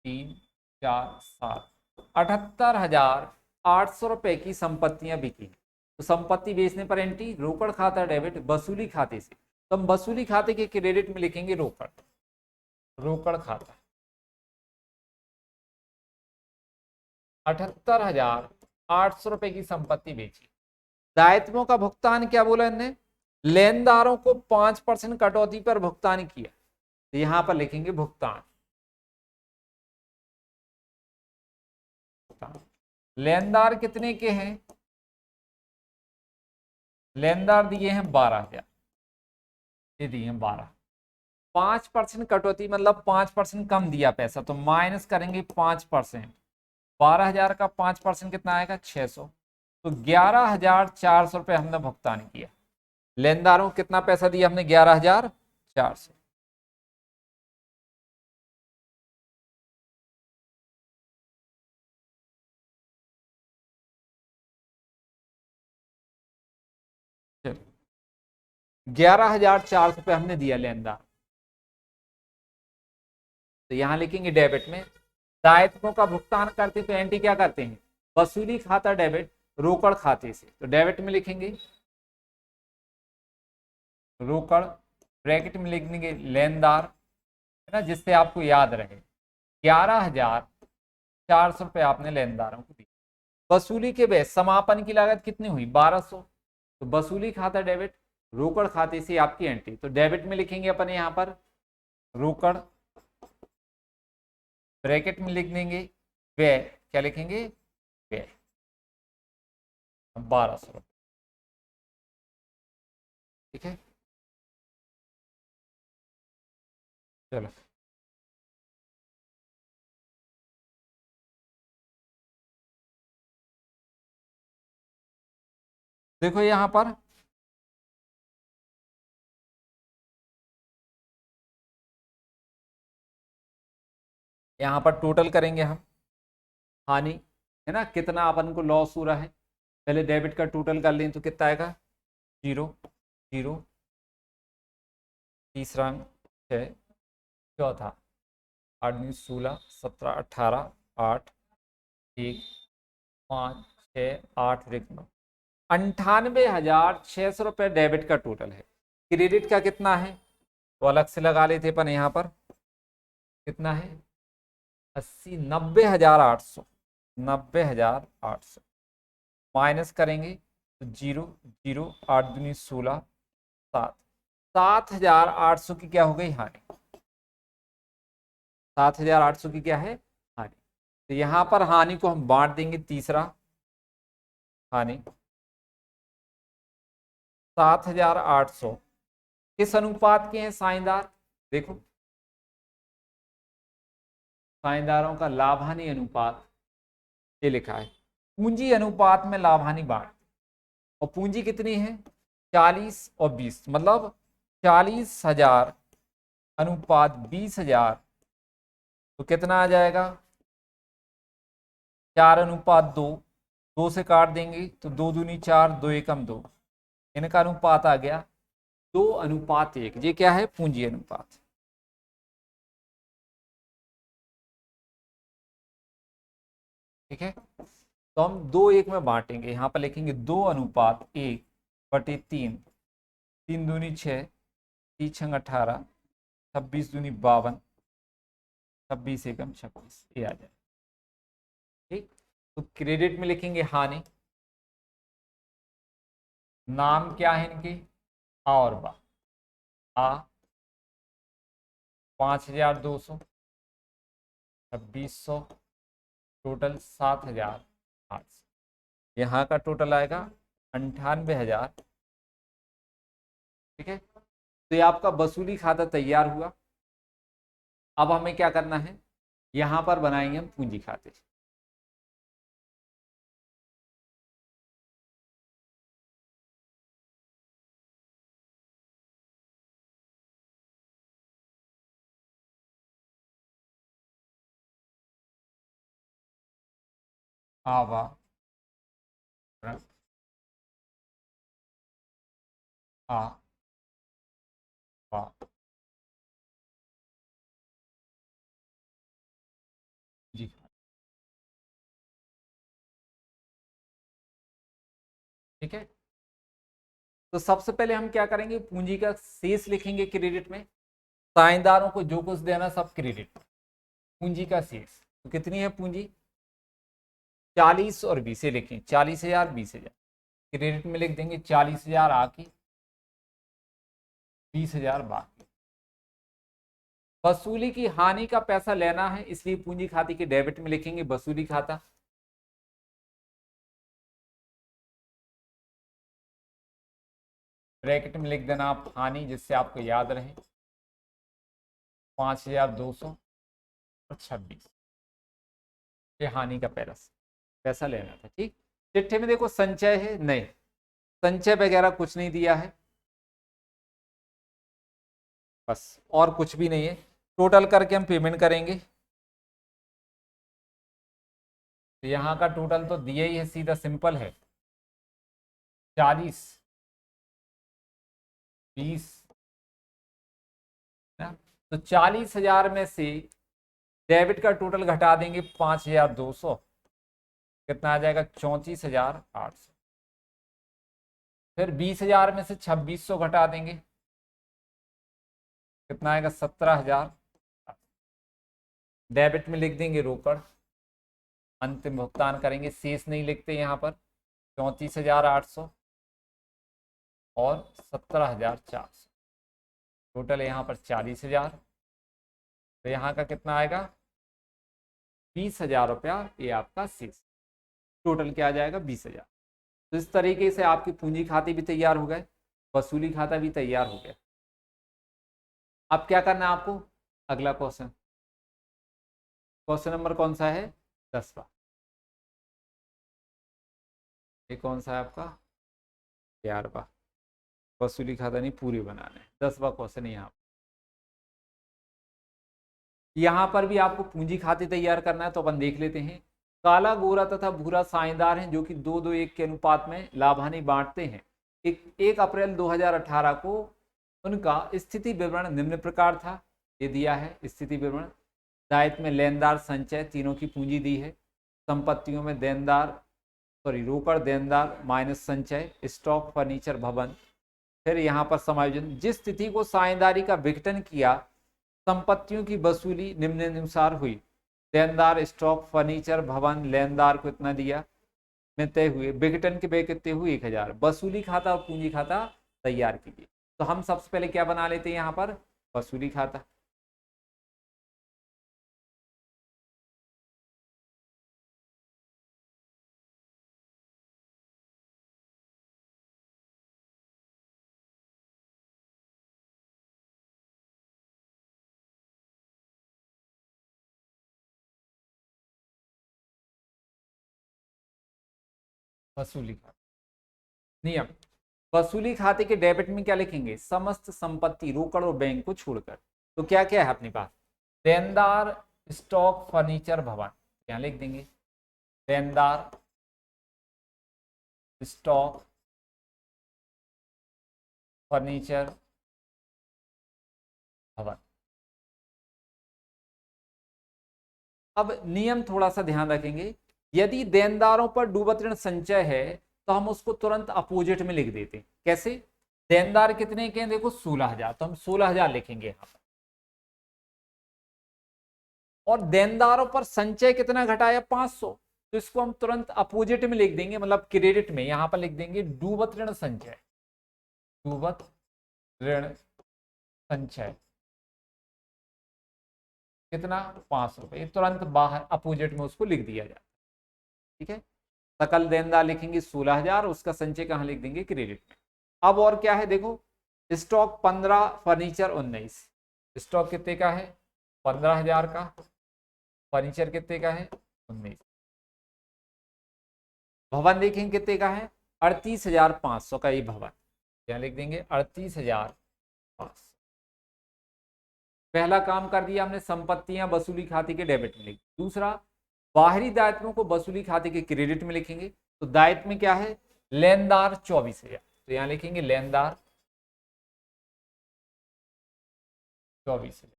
Speaker 1: 3 4 7, 78,800 रुपए की संपत्तियां बिकी। तो संपत्ति बेचने पर एंट्री, रोकड़ खाता डेबिट वसूली खाते से, तो हम वसूली खाते के क्रेडिट में लिखेंगे रोकड़, रोकड़ खाता। 78,800 रुपए की संपत्ति बेची। दायित्वों का भुगतान क्या बोला इनने, लेनदारों को 5% कटौती पर भुगतान किया, तो यहां पर लिखेंगे भुगतान। लेनदार कितने के हैं, लेनदार दिए हैं 12,000, ये दिए हैं 12, 5% कटौती मतलब 5% कम दिया पैसा, तो माइनस करेंगे 5%, 12,000 का 5% कितना आएगा 600, तो 11,400 रुपये हमने भुगतान किया। लेनदारों को कितना पैसा दिया हमने, 11,400। चलो 11,400 रुपये हमने दिया लेनदार, तो यहां लिखेंगे डेबिट में। दायित्वों का भुगतान करते तो एंट्री क्या करते हैं, वसूली खाता डेबिट रोकड़ खाते से, तो डेबिट में लिखेंगे रोकड़, ब्रैकेट में लिखेंगे लेनदार, है ना, जिससे आपको याद रहे 11,400 रुपये आपने लेनदारों को दी। वसूली के बेस समापन की लागत कितनी हुई 1,200, तो वसूली खाता डेबिट रोकड़ खाते से आपकी एंट्री, तो डेबिट में लिखेंगे अपन यहां पर रोकड़, ब्रैकेट में लिख देंगे व्यय, क्या लिखेंगे व्यय 1,200 रुपये। ठीक है, चलो देखो यहां पर टोटल करेंगे हम, हानि है ना, कितना अपन को लॉस हो रहा है, पहले डेबिट का टोटल कर लें तो कितना आएगा 0 0, तीसरा 6, चौथा 8 9 16 17 18 8 1 5 6 8 9, 98,600 रुपये डेबिट का टोटल है। क्रेडिट का कितना है तो अलग से लगा लेते अपन, यहाँ पर कितना है 80, 90,800, 90,800 माइनस करेंगे तो 0 0 8 दूनी 16 7, 7,800 की क्या हो गई हानि, 7,800 की क्या है हानि। तो यहां पर हानि को हम बांट देंगे, तीसरा हानि 7,800 किस अनुपात के हैं साझेदार, देखो साझेदारों का लाभ हानि अनुपात ये लिखा है, पूंजी अनुपात में लाभ हानि बांट, और पूंजी कितनी है 40 और 20, मतलब 40,000 अनुपात 20,000, तो कितना आ जाएगा 4:2, 2 से काट देंगे तो 2 दूनी 4, 2 एकम 2, इनका अनुपात आ गया 2:1। ये क्या है पूंजी अनुपात। ठीक है, तो हम 2:1 में बांटेंगे, यहां पर लिखेंगे 2:1/3, 3 दूनी 6, 3 छंग 18, 26 दूनी 52, 26 एकम 26, ये आ जाए। ठीक, तो क्रेडिट में लिखेंगे हानि, नाम क्या है इनके आ और बा, आ 5,200, 2,600, टोटल 7,800, यहाँ का टोटल आएगा 98,000 ठीक है, तो ये आपका वसूली खाता तैयार हुआ। अब हमें क्या करना है, यहां पर बनाएंगे हम पूंजी खाते। आवा आ वा जी। ठीक है, तो सबसे पहले हम क्या करेंगे, पूंजी का शेष लिखेंगे क्रेडिट में। साझेदारों को जो कुछ देना सब क्रेडिट। पूंजी का शेष तो कितनी है पूंजी, 40 और 20 लिखें, 40,000 20,000। क्रेडिट में लिख देंगे 40,000 आकी, 20,000 बाकी। वसूली की हानि का पैसा लेना है, इसलिए पूंजी खाते के डेबिट में लिखेंगे वसूली खाता। ब्रैकेट में लिख देना आप हानि, जिससे आपको याद रहे, 5,226। ये हानि का पैसा लेना था। ठीक, चिट्ठे में देखो संचय है, नहीं संचय वगैरह कुछ नहीं दिया है, बस और कुछ भी नहीं है। टोटल करके हम पेमेंट करेंगे, तो यहाँ का टोटल तो दिया ही है, सीधा सिंपल है, 40 20 ना। तो 40,000 में से डेबिट का टोटल घटा देंगे 5,200, कितना आ जाएगा 34,800। फिर 20,000 में से 2,600 घटा देंगे, कितना आएगा 17,000। डेबिट में लिख देंगे रोकड़, अंतिम भुगतान करेंगे, शेष नहीं लिखते यहाँ पर, 34,800 और 17,400, टोटल यहाँ पर 40,000। तो यहाँ का कितना आएगा 20,000 रुपया, ये आपका शेष। टोटल क्या आ जाएगा 20,000। तो इस तरीके से आपकी पूंजी खाते भी तैयार हो गए, वसूली खाता भी तैयार हो गया। अब क्या करना है आपको, अगला क्वेश्चन, क्वेश्चन नंबर कौन सा है, 10वां। ये कौन सा है आपका, 11वां। वसूली खाता नहीं, पूरी बनाना है, 10वां क्वेश्चन यहाँ। यहाँ पर भी आपको पूंजी खाते तैयार करना है, तो अपन देख लेते हैं। काला, गोरा तथा भूरा साझेदार हैं, जो कि 2-2-1 के अनुपात में लाभ हानि बांटते हैं। 1 अप्रैल 2018 को उनका स्थिति विवरण निम्न प्रकार था, ये दिया है स्थिति विवरण। दायित्व में लेनदार, संचय, तीनों की पूंजी दी है। संपत्तियों में देनदार, रोकड़, देनदार माइनस संचय, स्टॉक, फर्नीचर, भवन। फिर यहाँ पर समायोजन, जिस तिथि को साझेदारी का विघटन किया, संपत्तियों की वसूली निम्नानुसार हुई। देनदार, स्टॉक, फर्नीचर, भवन, लेनदार को इतना दिया में तय हुए। विघटन के व्यय कितने हुए, 1,000। वसूली खाता और पूंजी खाता तैयार कीजिए। तो हम सबसे पहले क्या बना लेते हैं यहाँ पर, वसूली खाता। वसूली खाता नियम, वसूली खाते के डेबिट में क्या लिखेंगे, समस्त संपत्ति, रोकड़ और बैंक को छोड़कर। तो क्या क्या है अपने पास, देनदार, स्टॉक, फर्नीचर, भवन, यहाँ लिख देंगे देनदार, स्टॉक, फर्नीचर, भवन। अब नियम थोड़ा सा ध्यान रखेंगे, यदि देनदारों पर डूबत ऋण संचय है, तो हम उसको तुरंत अपोजिट में लिख देते हैं। कैसे, देनदार कितने के हैं, देखो 16,000, तो हम 16,000 लिखेंगे यहाँ पर। और देनदारों पर संचय कितना घटाया, 500, तो इसको हम तुरंत अपोजिट में लिख देंगे, मतलब क्रेडिट में, यहां पर लिख देंगे डूबत ऋण संचय, डूबत ऋण संचय कितना, 500 रुपए, तुरंत बाहर अपोजिट में उसको लिख दिया जाता है। ठीक है, सकल देनदार लिखेंगे 16,000, उसका संचय कहां लिख देंगे, क्रेडिट में। अब और क्या है देखो, स्टॉक 15, फर्नीचर 19। स्टॉक कितने का है? 15,000 का। फर्नीचर कितने का है? 19। भवन देखेंगे कितने का है? 38,500 का ये भवन। क्या लिख देंगे? 38,500। पहला काम कर दिया हमने, संपत्तियां वसूली खाते के डेबिट में लिख। दूसरा, बाहरी दायित्वों को वसूली खाते के क्रेडिट में लिखेंगे। तो दायित्व में क्या है? लेनदार 24,000, तो यहां लिखेंगे लेनदार 24,000।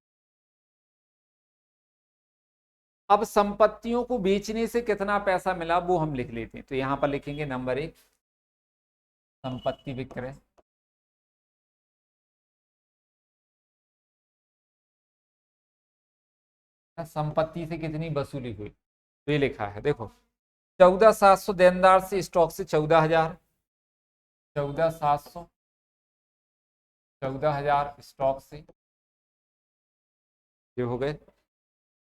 Speaker 1: अब संपत्तियों को बेचने से कितना पैसा मिला वो हम लिख लेते हैं। तो यहां पर लिखेंगे नंबर 1, संपत्ति विक्रय। संपत्ति से कितनी वसूली हुई, तो ये लिखा है देखो, 14,700 देनदार से, स्टॉक से 14,000, 14,700, 14,000 स्टॉक से, ये हो गए,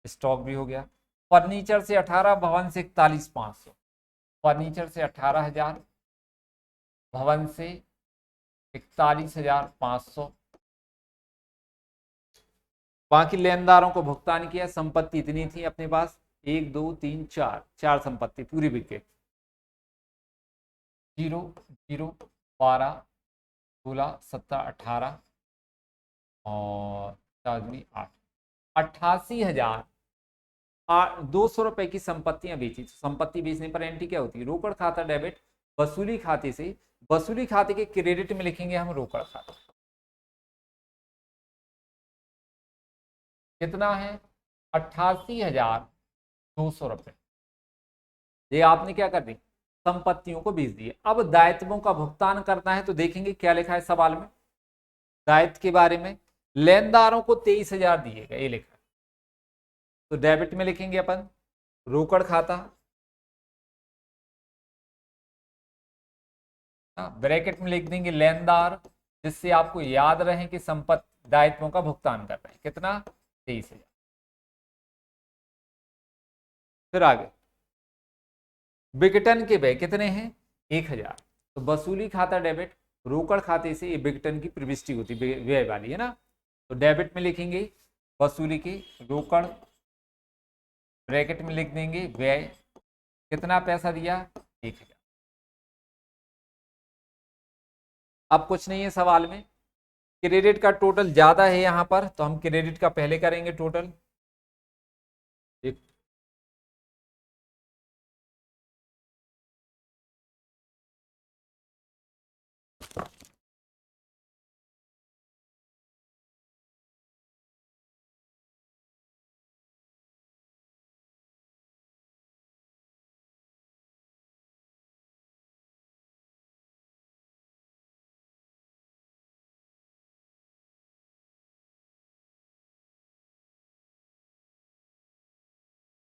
Speaker 1: स्टॉक भी हो गया। फर्नीचर से 18, भवन से 41,500। फर्नीचर से 18,000, भवन से 41,500। बाकी लेनदारों को भुगतान किया। संपत्ति इतनी थी अपने पास, 1 2 3 4, 4 संपत्ति पूरी बिक गई। 0 0 12 16 17 18 और 4 8, 88,000 200 रुपए की संपत्तियां बेची। संपत्ति बेचने पर एंट्री क्या होती है? रोकड़ खाता डेबिट। वसूली खाते से, वसूली खाते के क्रेडिट में लिखेंगे हम रोकड़ खाता। कितना है? 88,200 रुपए। ये आपने क्या कर दी? संपत्तियों को बेच दिए। अब दायित्वों का भुगतान करना है, तो देखेंगे क्या लिखा है सवाल में दायित्व के बारे में। लेनदारों को 23,000 दिए गए, ये लिखा है। तो डेबिट में लिखेंगे अपन रोकड़ खाता, ब्रैकेट में लिख देंगे लेनदार, जिससे आपको याद रहे कि संपत्ति दायित्वों का भुगतान कर रहे हैं। कितना? 23,000। फिर आगे, विघटन के व्यय कितने हैं? 1,000। तो वसूली खाता डेबिट, रोकड़ खाते से ये विघटन की प्रविष्टि होती है, व्यय वाली है ना। तो डेबिट में लिखेंगे वसूली के, रोकड़ ब्रैकेट में लिख देंगे व्यय। कितना पैसा दिया? 1,000। अब कुछ नहीं है सवाल में। क्रेडिट का टोटल ज्यादा है यहां पर, तो हम क्रेडिट का पहले करेंगे टोटल।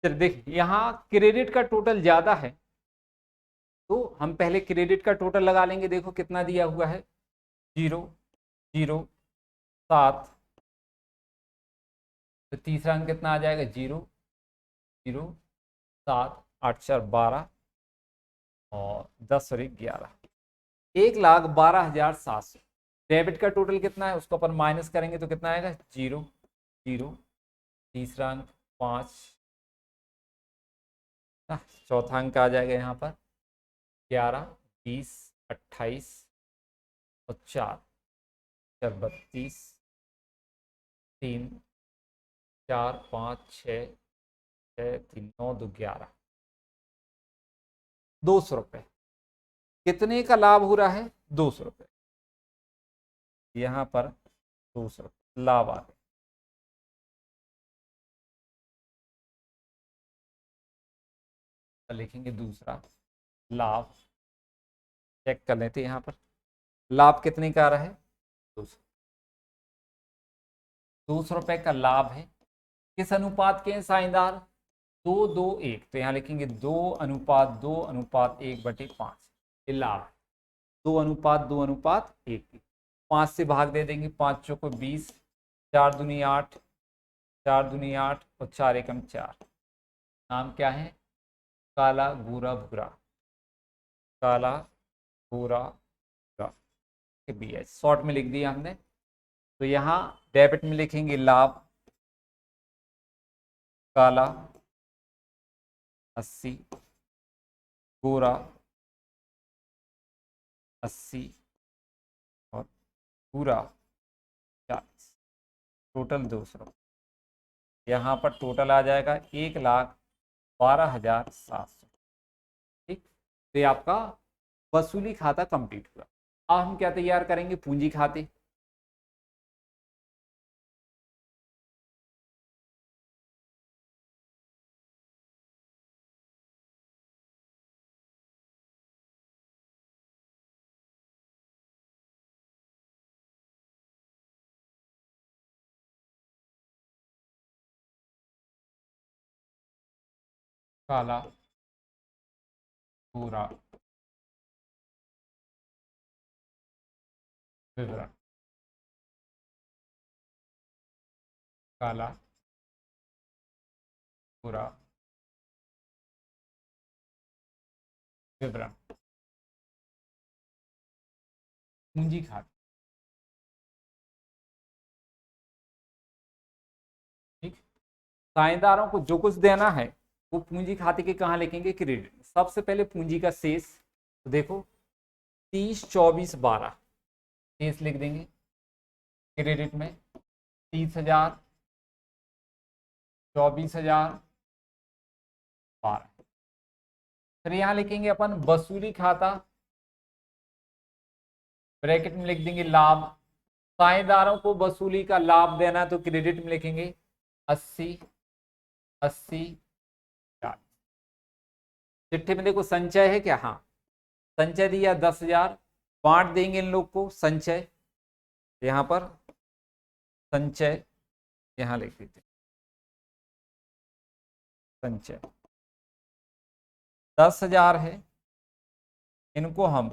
Speaker 1: चल देख, यहाँ क्रेडिट का टोटल ज्यादा है, तो हम पहले क्रेडिट का टोटल लगा लेंगे। देखो कितना दिया हुआ है, 0 0 7। तो तीसरा अंक कितना आ जाएगा? 0 0 7 8 4 12 और 10 और 11, 1,12,700। डेबिट का टोटल कितना है, उसको अपन माइनस करेंगे तो कितना आएगा? 0 0। तीसरा अंक 5, चौथा अंक आ जाएगा यहाँ पर 11 20 28 और 4 4 32 3 4 5 6 6 3 9 2 11, 200 रुपये। कितने का लाभ हो रहा है? 200 रुपये। यहाँ पर 200 रुपये लाभ आ गया। लिखेंगे दूसरा लाभ, चेक कर लेते हैं यहाँ पर लाभ कितने का आ रहा है? 200। 200 रुपये का लाभ है। किस अनुपात के हैं साझेदार? 2 2 1। तो यहाँ लिखेंगे 2:2:1/5। ये लाभ 2:2:1 5 से भाग दे देंगे, 5 चौको 20, 4 दूनी 8, 4 दूनी 8 और 4 एकम 4। नाम क्या है? काला गोरा भूरा, काला गोरा भूरा। BH शॉर्ट में लिख दिया हमने। तो यहाँ डेबिट में लिखेंगे लाभ काला 80, गोरा 80 और पूरा 40, टोटल 200। यहाँ पर टोटल आ जाएगा 1,12,700। ठीक, तो ये आपका वसूली खाता कंप्लीट हुआ। अब हम क्या तैयार करेंगे, पूंजी खाते। काला पूरा विवरण, काला पूरा विवरण, पूंजी खाते। ठीक, साझेदारों को जो कुछ देना है वो पूंजी खाते के कहाँ लिखेंगे, क्रेडिट। सबसे पहले पूंजी का शेष, तो देखो 30, 24, 12 शेष लिख देंगे। क्रेडिट में 30,000, 24,000, 12। फिर यहाँ लिखेंगे अपन वसूली खाता, ब्रैकेट में लिख देंगे लाभ। साझेदारों को वसूली का लाभ देना है तो क्रेडिट में लिखेंगे 80, 80, 40। चिट्ठी में देखो संचय है क्या, हाँ संचय दिया 10,000, बांट देंगे इन लोग को संचय। यहाँ पर संचय यहाँ लिख देते संचय 10,000 है, इनको हम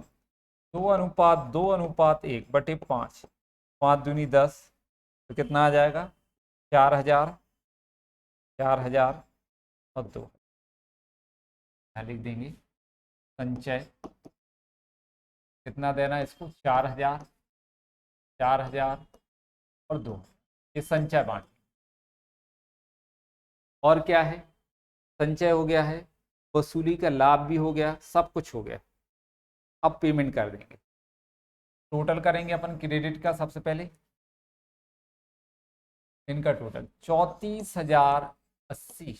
Speaker 1: 2:2:1/5, 5 दूनी 10, तो कितना आ जाएगा 4,000, 4,000 और 2 लिख देंगे। संचय कितना देना है इसको, 4,000, 4,000 और 2, ये संचय बांट। और क्या है, संचय हो गया है, वसूली का लाभ भी हो गया, सब कुछ हो गया। अब पेमेंट कर देंगे। टोटल करेंगे अपन क्रेडिट का, सबसे पहले इनका टोटल 34,080,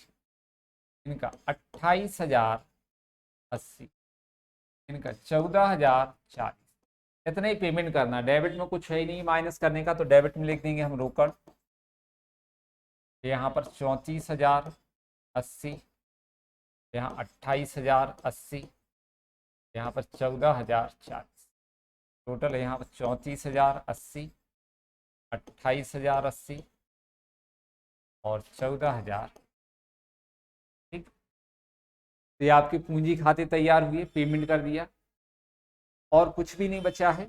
Speaker 1: इनका 28,080, इनका 14,040। इतना ही पेमेंट करना। डेबिट में कुछ है ही नहीं माइनस करने का, तो डेबिट में लिख देंगे हम रोकड़। यहाँ पर 34,080, यहाँ 28,080, यहाँ पर 14,040। टोटल यहाँ पर 34,080, 28,080 और 14,000। ठीक, तो ये आपकी पूंजी खाते तैयार हुए, पेमेंट कर दिया और कुछ भी नहीं बचा है।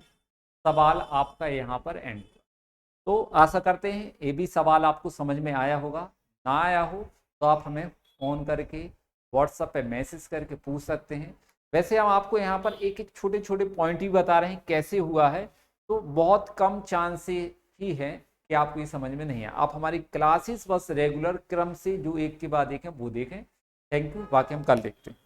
Speaker 1: सवाल आपका यहाँ पर एंड। तो आशा करते हैं ये भी सवाल आपको समझ में आया होगा। ना आया हो तो आप हमें फ़ोन करके, व्हाट्सएप पे मैसेज करके पूछ सकते हैं। वैसे हम आपको यहाँ पर एक एक छोटे छोटे पॉइंट ही बता रहे हैं कैसे हुआ है, तो बहुत कम चांस ही है कि आपको ये समझ में नहीं आए। आप हमारी क्लासेस बस रेगुलर क्रम से जो एक के बाद एक है वो देखें। थैंक यू, बाकी हम कल देखते हैं।